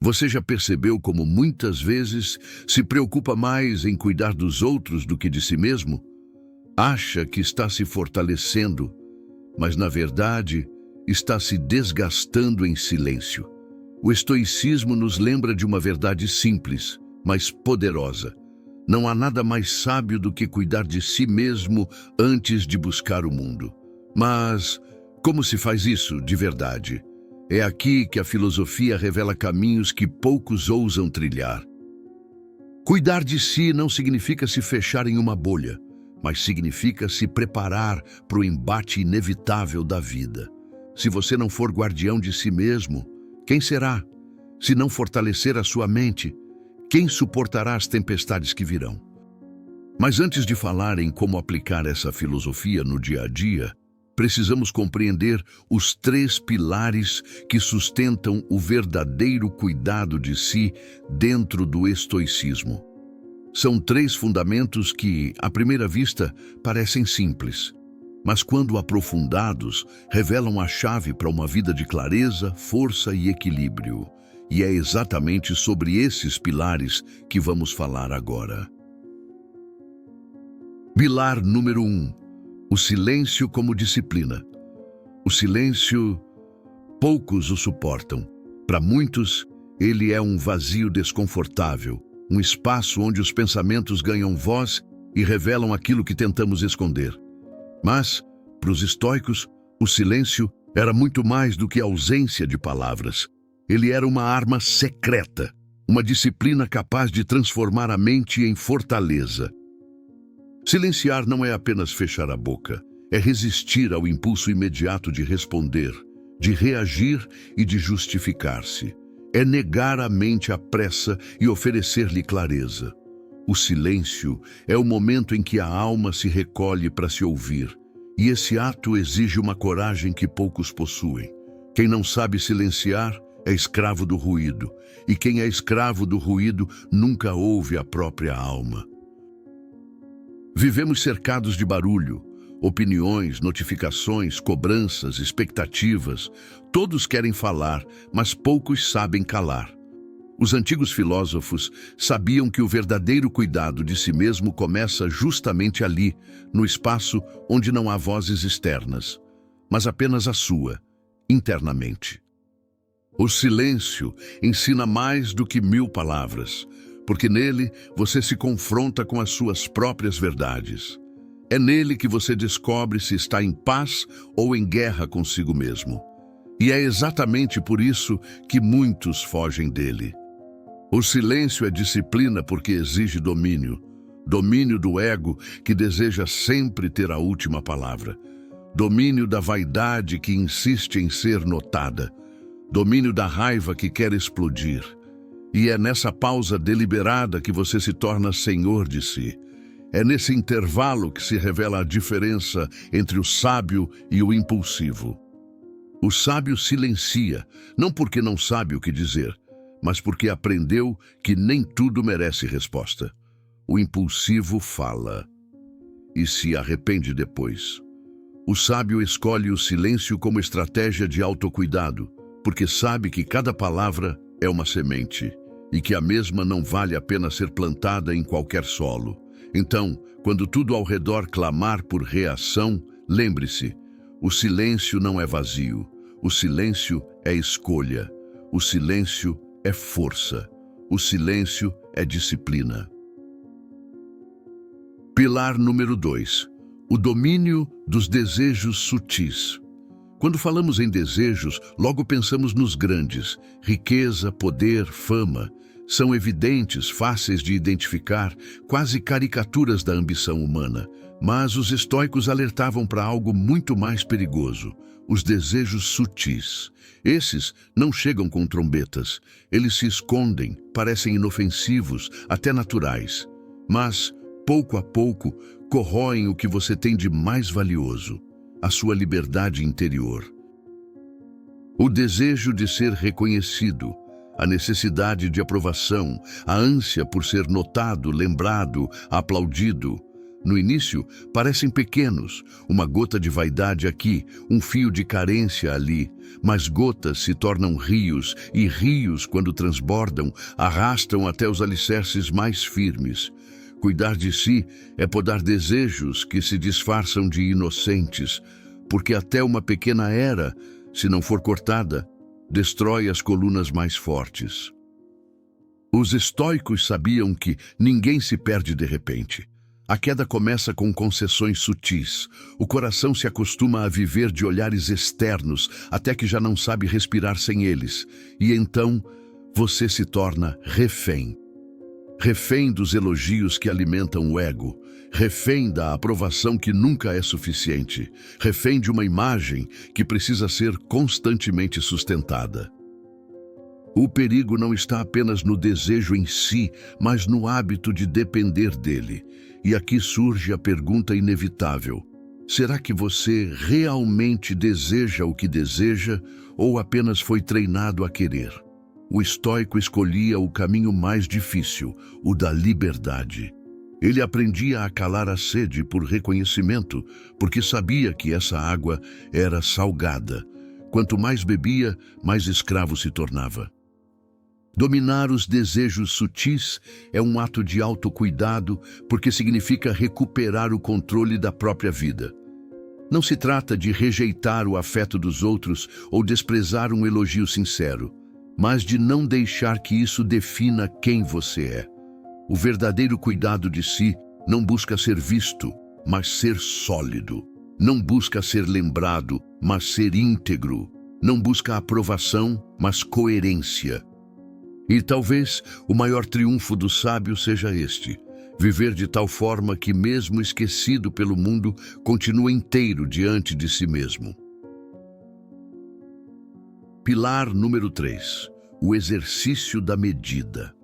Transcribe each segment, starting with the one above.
Você já percebeu como muitas vezes se preocupa mais em cuidar dos outros do que de si mesmo? Acha que está se fortalecendo, mas na verdade está se desgastando em silêncio. O estoicismo nos lembra de uma verdade simples, mas poderosa. Não há nada mais sábio do que cuidar de si mesmo antes de buscar o mundo. Mas como se faz isso de verdade? É aqui que a filosofia revela caminhos que poucos ousam trilhar. Cuidar de si não significa se fechar em uma bolha, mas significa se preparar para o embate inevitável da vida. Se você não for guardião de si mesmo, quem será? Se não fortalecer a sua mente, quem suportará as tempestades que virão? Mas antes de falar em como aplicar essa filosofia no dia a dia, precisamos compreender os 3 pilares que sustentam o verdadeiro cuidado de si dentro do estoicismo. São 3 fundamentos que, à primeira vista, parecem simples, mas quando aprofundados, revelam a chave para uma vida de clareza, força e equilíbrio. E é exatamente sobre esses pilares que vamos falar agora. Pilar número 1. O silêncio como disciplina. O silêncio, poucos o suportam. Para muitos, ele é um vazio desconfortável, um espaço onde os pensamentos ganham voz e revelam aquilo que tentamos esconder. Mas, para os estoicos, o silêncio era muito mais do que a ausência de palavras. Ele era uma arma secreta, uma disciplina capaz de transformar a mente em fortaleza. Silenciar não é apenas fechar a boca, é resistir ao impulso imediato de responder, de reagir e de justificar-se. É negar à mente a pressa e oferecer-lhe clareza. O silêncio é o momento em que a alma se recolhe para se ouvir, e esse ato exige uma coragem que poucos possuem. Quem não sabe silenciar é escravo do ruído, e quem é escravo do ruído nunca ouve a própria alma. Vivemos cercados de barulho, opiniões, notificações, cobranças, expectativas. Todos querem falar, mas poucos sabem calar. Os antigos filósofos sabiam que o verdadeiro cuidado de si mesmo começa justamente ali, no espaço onde não há vozes externas, mas apenas a sua, internamente. O silêncio ensina mais do que 1000 palavras, porque nele você se confronta com as suas próprias verdades. É nele que você descobre se está em paz ou em guerra consigo mesmo. E é exatamente por isso que muitos fogem dele. O silêncio é disciplina porque exige domínio. Domínio do ego que deseja sempre ter a última palavra. Domínio da vaidade que insiste em ser notada. Domínio da raiva que quer explodir. E é nessa pausa deliberada que você se torna senhor de si. É nesse intervalo que se revela a diferença entre o sábio e o impulsivo. O sábio silencia, não porque não sabe o que dizer, mas porque aprendeu que nem tudo merece resposta. O impulsivo fala e se arrepende depois. O sábio escolhe o silêncio como estratégia de autocuidado, porque sabe que cada palavra é uma semente e que a mesma não vale a pena ser plantada em qualquer solo. Então, quando tudo ao redor clamar por reação, lembre-se, o silêncio não é vazio, o silêncio é escolha, o silêncio é força, o silêncio é disciplina. Pilar número 2. O domínio dos desejos sutis. Quando falamos em desejos, logo pensamos nos grandes, riqueza, poder, fama. São evidentes, fáceis de identificar, quase caricaturas da ambição humana. Mas os estoicos alertavam para algo muito mais perigoso, os desejos sutis. Esses não chegam com trombetas, eles se escondem, parecem inofensivos, até naturais. Mas, pouco a pouco, corroem o que você tem de mais valioso, a sua liberdade interior. O desejo de ser reconhecido, a necessidade de aprovação, a ânsia por ser notado, lembrado, aplaudido. No início, parecem pequenos, uma gota de vaidade aqui, um fio de carência ali, mas gotas se tornam rios, e rios, quando transbordam, arrastam até os alicerces mais firmes. Cuidar de si é podar desejos que se disfarçam de inocentes, porque até uma pequena era, se não for cortada, destrói as colunas mais fortes. Os estoicos sabiam que ninguém se perde de repente. A queda começa com concessões sutis. O coração se acostuma a viver de olhares externos até que já não sabe respirar sem eles. E então você se torna refém. Refém dos elogios que alimentam o ego. Refém da aprovação que nunca é suficiente. Refém de uma imagem que precisa ser constantemente sustentada. O perigo não está apenas no desejo em si, mas no hábito de depender dele. E aqui surge a pergunta inevitável: será que você realmente deseja o que deseja ou apenas foi treinado a querer? O estoico escolhia o caminho mais difícil, o da liberdade. Ele aprendia a calar a sede por reconhecimento, porque sabia que essa água era salgada. Quanto mais bebia, mais escravo se tornava. Dominar os desejos sutis é um ato de autocuidado, porque significa recuperar o controle da própria vida. Não se trata de rejeitar o afeto dos outros ou desprezar um elogio sincero, mas de não deixar que isso defina quem você é. O verdadeiro cuidado de si não busca ser visto, mas ser sólido. Não busca ser lembrado, mas ser íntegro. Não busca aprovação, mas coerência. E talvez o maior triunfo do sábio seja este: viver de tal forma que, mesmo esquecido pelo mundo, continua inteiro diante de si mesmo. Pilar número 3. O exercício da medida.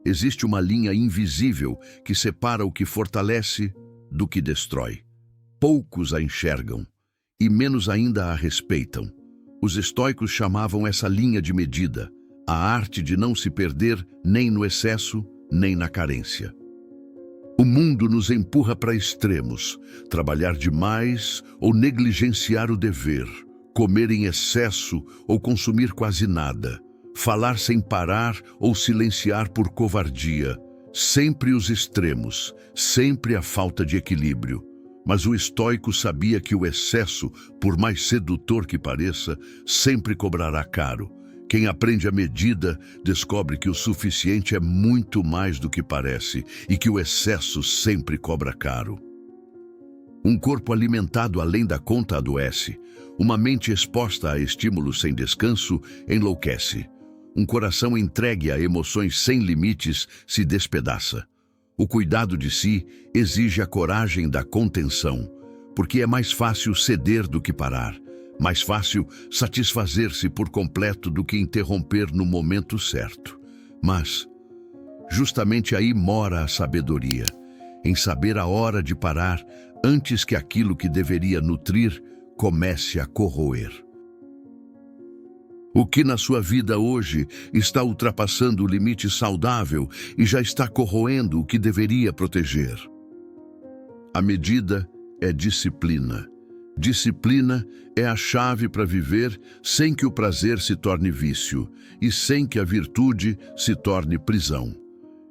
Existe uma linha invisível que separa o que fortalece do que destrói. Poucos a enxergam, e menos ainda a respeitam. Os estoicos chamavam essa linha de medida a arte de não se perder nem no excesso, nem na carência. O mundo nos empurra para extremos: trabalhar demais ou negligenciar o dever, comer em excesso ou consumir quase nada, falar sem parar ou silenciar por covardia. Sempre os extremos, sempre a falta de equilíbrio. Mas o estoico sabia que o excesso, por mais sedutor que pareça, sempre cobrará caro. Quem aprende a medida descobre que o suficiente é muito mais do que parece e que o excesso sempre cobra caro. Um corpo alimentado além da conta adoece. Uma mente exposta a estímulos sem descanso enlouquece. Um coração entregue a emoções sem limites se despedaça. O cuidado de si exige a coragem da contenção, porque é mais fácil ceder do que parar. Mais fácil satisfazer-se por completo do que interromper no momento certo. Mas, justamente aí mora a sabedoria, em saber a hora de parar antes que aquilo que deveria nutrir comece a corroer. O que na sua vida hoje está ultrapassando o limite saudável e já está corroendo o que deveria proteger? A medida é disciplina. Disciplina é a chave para viver sem que o prazer se torne vício e sem que a virtude se torne prisão.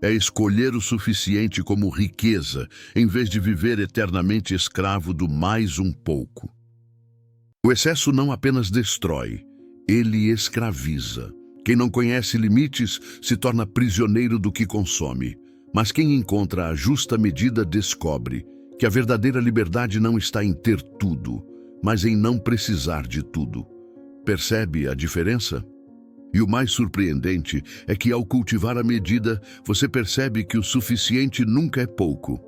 É escolher o suficiente como riqueza, em vez de viver eternamente escravo do mais um pouco. O excesso não apenas destrói, ele escraviza. Quem não conhece limites se torna prisioneiro do que consome, mas quem encontra a justa medida descobre que a verdadeira liberdade não está em ter tudo, mas em não precisar de tudo. Percebe a diferença? E o mais surpreendente é que, ao cultivar a medida, você percebe que o suficiente nunca é pouco.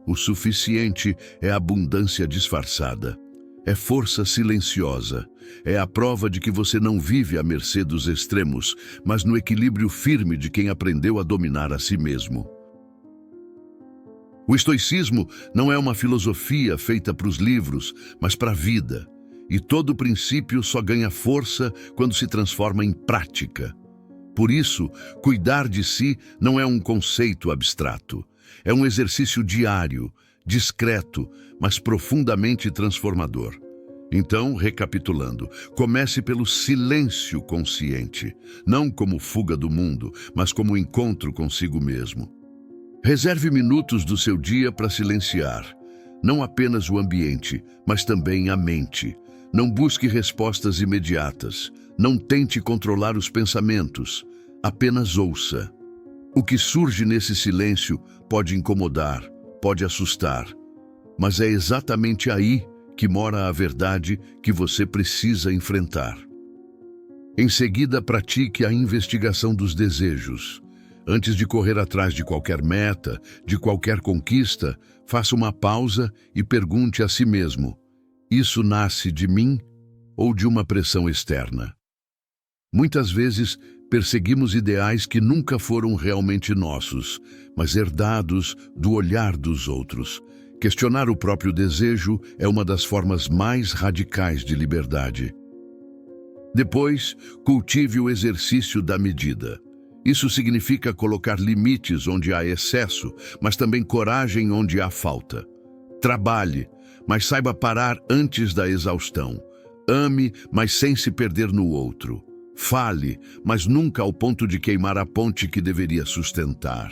O suficiente é abundância disfarçada. É força silenciosa. É a prova de que você não vive à mercê dos extremos, mas no equilíbrio firme de quem aprendeu a dominar a si mesmo. O estoicismo não é uma filosofia feita para os livros, mas para a vida. E todo princípio só ganha força quando se transforma em prática. Por isso, cuidar de si não é um conceito abstrato. É um exercício diário discreto, mas profundamente transformador. Então, recapitulando, comece pelo silêncio consciente, não como fuga do mundo, mas como encontro consigo mesmo. Reserve minutos do seu dia para silenciar, não apenas o ambiente, mas também a mente. Não busque respostas imediatas, não tente controlar os pensamentos, apenas ouça. O que surge nesse silêncio pode incomodar, pode assustar, mas é exatamente aí que mora a verdade que você precisa enfrentar. Em seguida, pratique a investigação dos desejos. Antes de correr atrás de qualquer meta, de qualquer conquista, faça uma pausa e pergunte a si mesmo: isso nasce de mim ou de uma pressão externa? Muitas vezes, perseguimos ideais que nunca foram realmente nossos, mas herdados do olhar dos outros. Questionar o próprio desejo é uma das formas mais radicais de liberdade. Depois, cultive o exercício da medida. Isso significa colocar limites onde há excesso, mas também coragem onde há falta. Trabalhe, mas saiba parar antes da exaustão. Ame, mas sem se perder no outro. Fale, mas nunca ao ponto de queimar a ponte que deveria sustentar.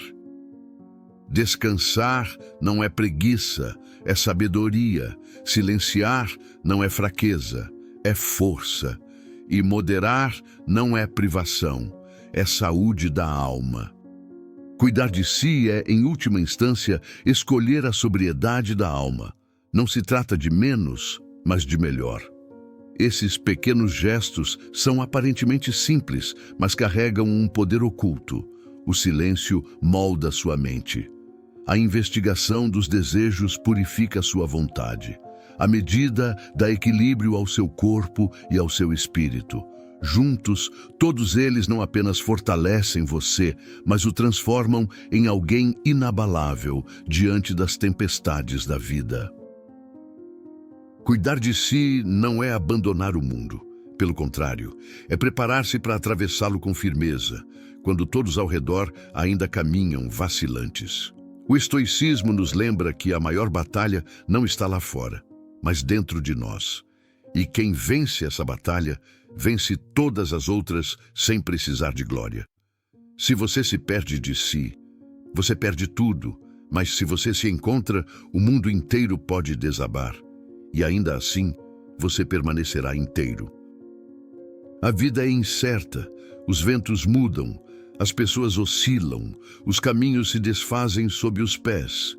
Descansar não é preguiça, é sabedoria. Silenciar não é fraqueza, é força. E moderar não é privação, é saúde da alma. Cuidar de si é, em última instância, escolher a sobriedade da alma. Não se trata de menos, mas de melhor. Esses pequenos gestos são aparentemente simples, mas carregam um poder oculto. O silêncio molda sua mente. A investigação dos desejos purifica sua vontade. A medida dá equilíbrio ao seu corpo e ao seu espírito. Juntos, todos eles não apenas fortalecem você, mas o transformam em alguém inabalável diante das tempestades da vida. Cuidar de si não é abandonar o mundo. Pelo contrário, é preparar-se para atravessá-lo com firmeza, quando todos ao redor ainda caminham vacilantes. O estoicismo nos lembra que a maior batalha não está lá fora, mas dentro de nós. E quem vence essa batalha, vence todas as outras sem precisar de glória. Se você se perde de si, você perde tudo, mas se você se encontra, o mundo inteiro pode desabar. E ainda assim, você permanecerá inteiro. A vida é incerta, os ventos mudam, as pessoas oscilam, os caminhos se desfazem sob os pés.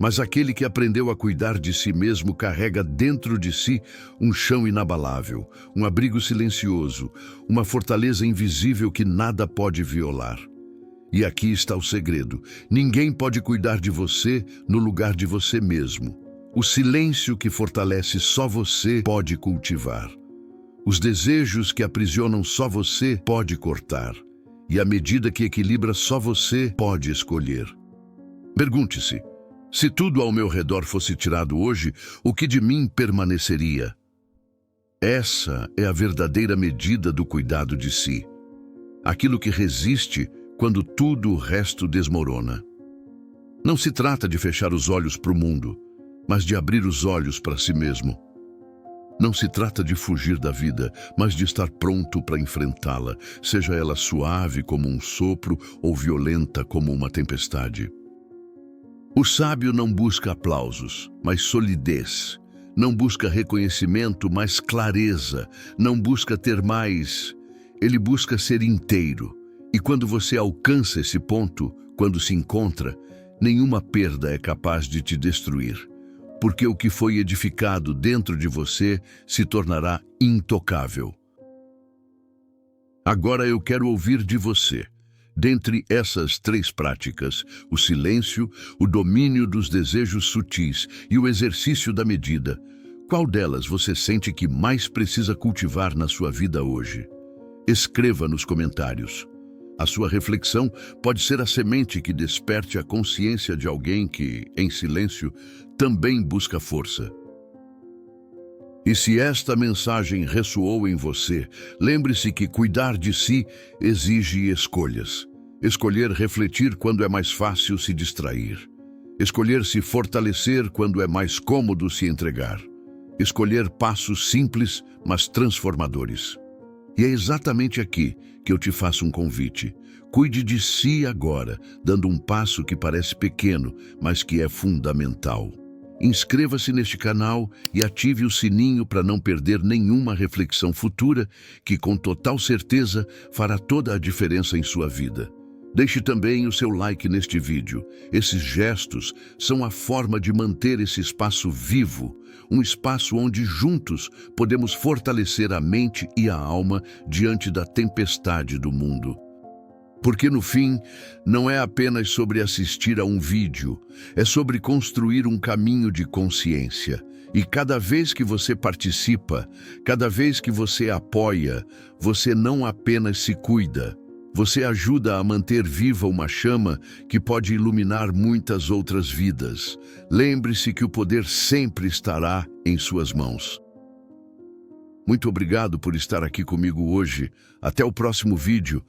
Mas aquele que aprendeu a cuidar de si mesmo carrega dentro de si um chão inabalável, um abrigo silencioso, uma fortaleza invisível que nada pode violar. E aqui está o segredo: ninguém pode cuidar de você no lugar de você mesmo. O silêncio que fortalece só você pode cultivar. Os desejos que aprisionam só você pode cortar. E a medida que equilibra só você pode escolher. Pergunte-se: se tudo ao meu redor fosse tirado hoje, o que de mim permaneceria? Essa é a verdadeira medida do cuidado de si. Aquilo que resiste quando tudo o resto desmorona. Não se trata de fechar os olhos para o mundo, mas de abrir os olhos para si mesmo. Não se trata de fugir da vida, mas de estar pronto para enfrentá-la, seja ela suave como um sopro ou violenta como uma tempestade. O sábio não busca aplausos, mas solidez. Não busca reconhecimento, mas clareza. Não busca ter mais. Ele busca ser inteiro. E quando você alcança esse ponto, quando se encontra, nenhuma perda é capaz de te destruir. Porque o que foi edificado dentro de você se tornará intocável. Agora eu quero ouvir de você. Dentre essas 3 práticas, o silêncio, o domínio dos desejos sutis e o exercício da medida, qual delas você sente que mais precisa cultivar na sua vida hoje? Escreva nos comentários. A sua reflexão pode ser a semente que desperte a consciência de alguém que, em silêncio, também busca força. E se esta mensagem ressoou em você, lembre-se que cuidar de si exige escolhas. Escolher refletir quando é mais fácil se distrair. Escolher se fortalecer quando é mais cômodo se entregar. Escolher passos simples, mas transformadores. E é exatamente aqui que eu te faço um convite. Cuide de si agora, dando um passo que parece pequeno, mas que é fundamental. Inscreva-se neste canal e ative o sininho para não perder nenhuma reflexão futura que, com total certeza, fará toda a diferença em sua vida. Deixe também o seu like neste vídeo. Esses gestos são a forma de manter esse espaço vivo, um espaço onde juntos podemos fortalecer a mente e a alma diante da tempestade do mundo. Porque no fim, não é apenas sobre assistir a um vídeo, é sobre construir um caminho de consciência. E cada vez que você participa, cada vez que você apoia, você não apenas se cuida, você ajuda a manter viva uma chama que pode iluminar muitas outras vidas. Lembre-se que o poder sempre estará em suas mãos. Muito obrigado por estar aqui comigo hoje. Até o próximo vídeo.